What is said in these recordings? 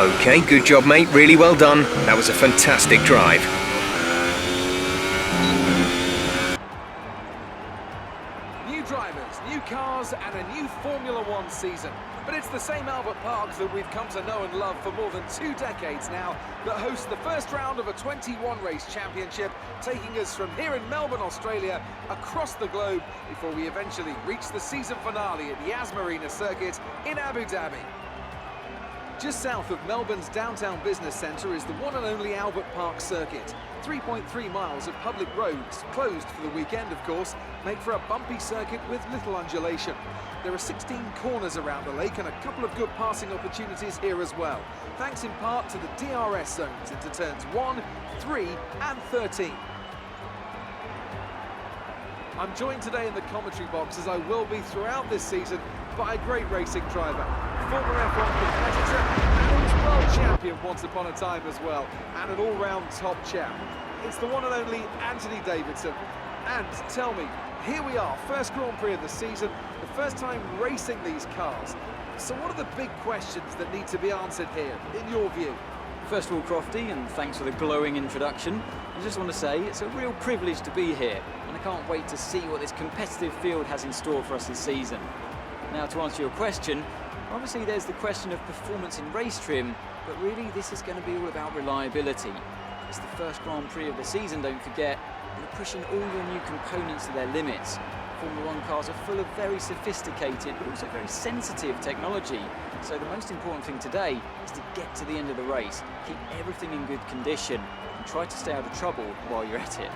Okay, good job, mate. Really well done. That was a fantastic drive. New drivers, new cars, and a new Formula One season. But it's the same Albert Park that we've come to know and love for more than 2 decades now that hosts the first round of a 21-race championship, taking us from here in Melbourne, Australia, across the globe before we eventually reach the season finale at Yas Marina Circuit in Abu Dhabi. Just south of Melbourne's downtown business centre is the one and only Albert Park circuit. 3.3 miles of public roads, closed for the weekend of course, make for a bumpy circuit with little undulation. There are 16 corners around the lake and a couple of good passing opportunities here as well, thanks in part to the DRS zones into turns 1, 3 and 13. I'm joined today in the commentary box, as I will be throughout this season, by a great racing driver, former F1 competitor and world champion once upon a time as well, and an all-round top champ. It's the one and only Anthony Davidson. And tell me, here we are, first Grand Prix of the season, the first time racing these cars. So what are the big questions that need to be answered here, in your view? First of all, Crofty, and thanks for the glowing introduction. I just want to say it's a real privilege to be here, and I can't wait to see what this competitive field has in store for us this season. Now, to answer your question, obviously there's the question of performance in race trim, but really this is going to be all about reliability. It's the first Grand Prix of the season, don't forget, and they're pushing all your new components to their limits. Formula One cars are full of very sophisticated but also very sensitive technology. So the most important thing today is to get to the end of the race, keep everything in good condition and try to stay out of trouble while you're at it.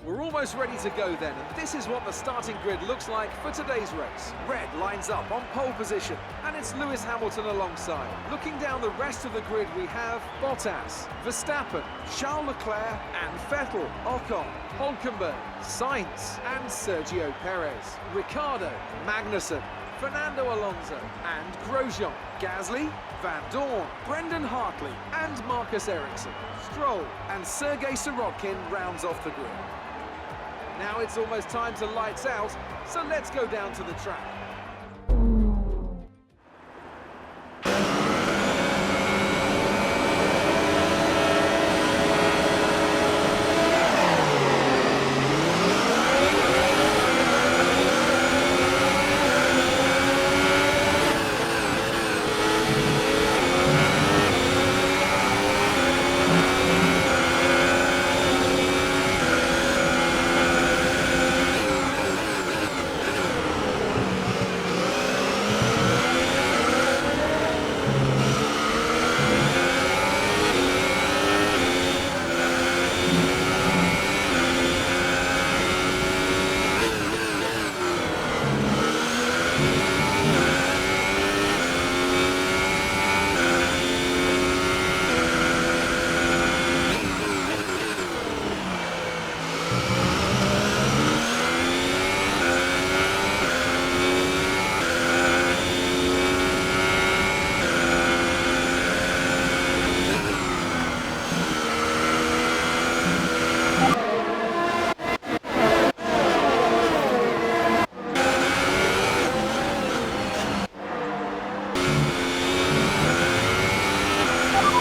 We're almost ready to go then, and this is what the starting grid looks like for today's race. Red lines up on pole position, and it's Lewis Hamilton alongside. Looking down the rest of the grid, we have Bottas, Verstappen, Charles Leclerc and Vettel, Ocon, Hülkenberg, Sainz and Sergio Perez, Ricciardo, Magnussen, Fernando Alonso and Grosjean, Gasly, Van Dorn, Brendan Hartley and Marcus Ericsson, Stroll and Sergei Sirotkin rounds off the grid. Now it's almost time to lights out, so let's go down to the track.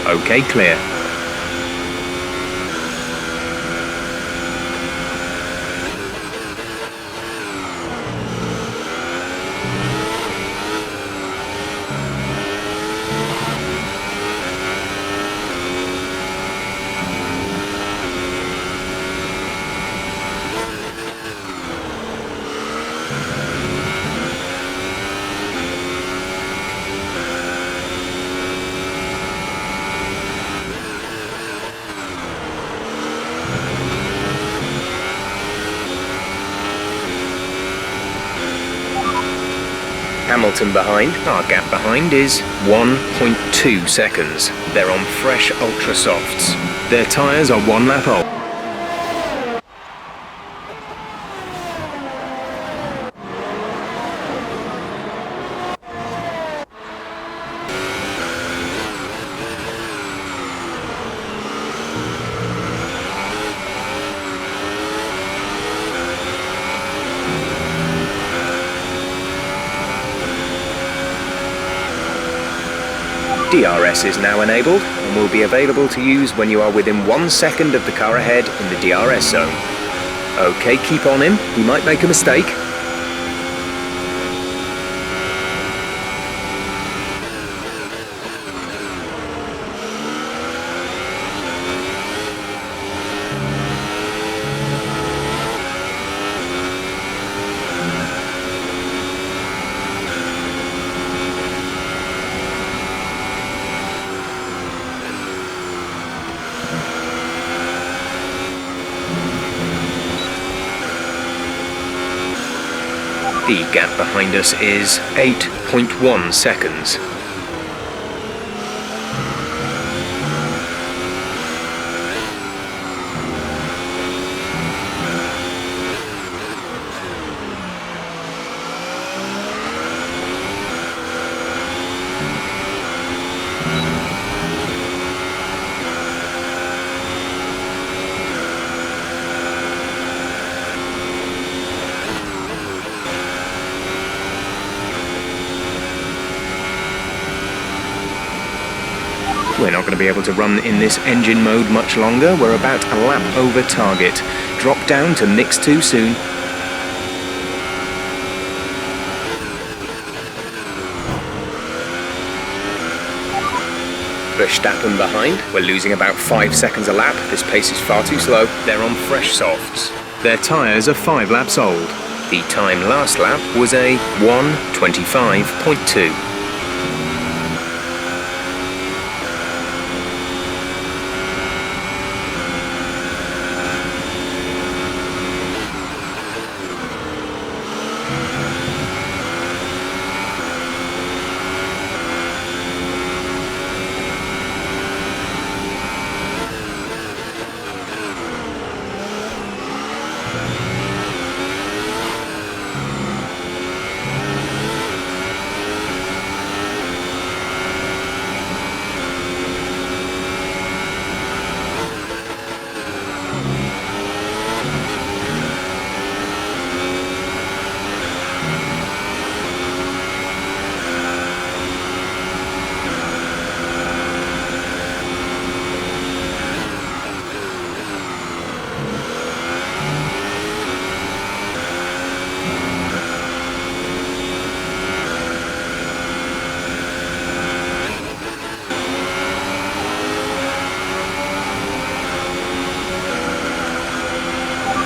Okay, clear. Hamilton behind. Our gap behind is 1.2 seconds. They're on fresh Ultra Softs. Their tyres are 1 lap old. DRS is now enabled and will be available to use when you are within 1 second of the car ahead in the DRS zone. Okay, keep on him, he might make a mistake. The gap behind us is 8.1 seconds. We're not going to be able to run in this engine mode much longer. We're about a lap over target. Drop down to mix 2 soon. Verstappen behind. We're losing about 5 seconds a lap. This pace is far too slow. They're on fresh softs. Their tyres are 5 laps old. The time last lap was a 1:25.2.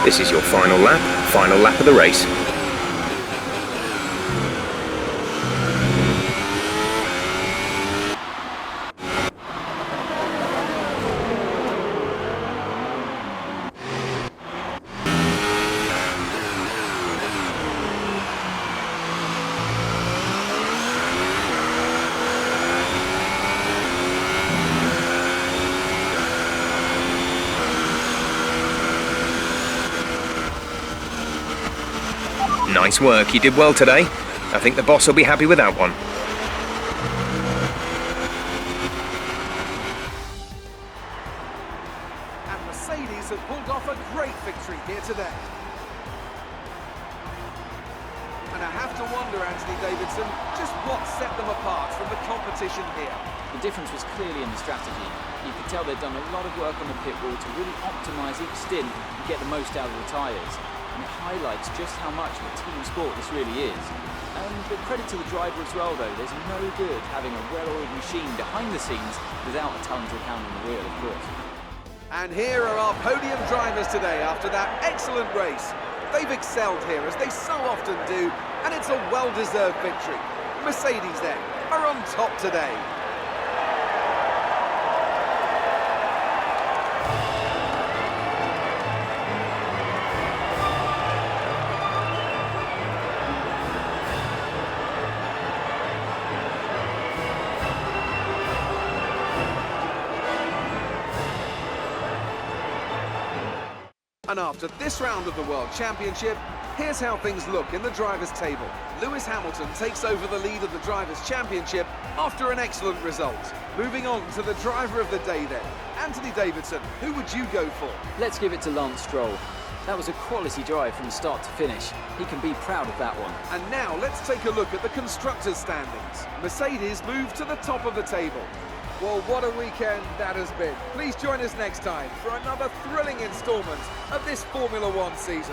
This is your final lap of the race. Nice work, you did well today. I think the boss will be happy with that one. And Mercedes have pulled off a great victory here today. And I have to wonder, Anthony Davidson, just what set them apart from the competition here. The difference was clearly in the strategy. You could tell they'd done a lot of work on the pit wall to really optimise each stint and get the most out of the tyres. And it highlights just how much of a team sport this really is. And the credit to the driver as well, though. There's no good having a well-oiled machine behind the scenes without a talented hand on the wheel, of course. And here are our podium drivers today after that excellent race. They've excelled here, as they so often do, and it's a well-deserved victory. Mercedes, then, are on top today. And after this round of the World Championship, here's how things look in the drivers' table. Lewis Hamilton takes over the lead of the Drivers' Championship after an excellent result. Moving on to the driver of the day then. Anthony Davidson, who would you go for? Let's give it to Lance Stroll. That was a quality drive from start to finish. He can be proud of that one. And now let's take a look at the constructors' standings. Mercedes moved to the top of the table. Well, what a weekend that has been. Please join us next time for another thrilling instalment of this Formula One season.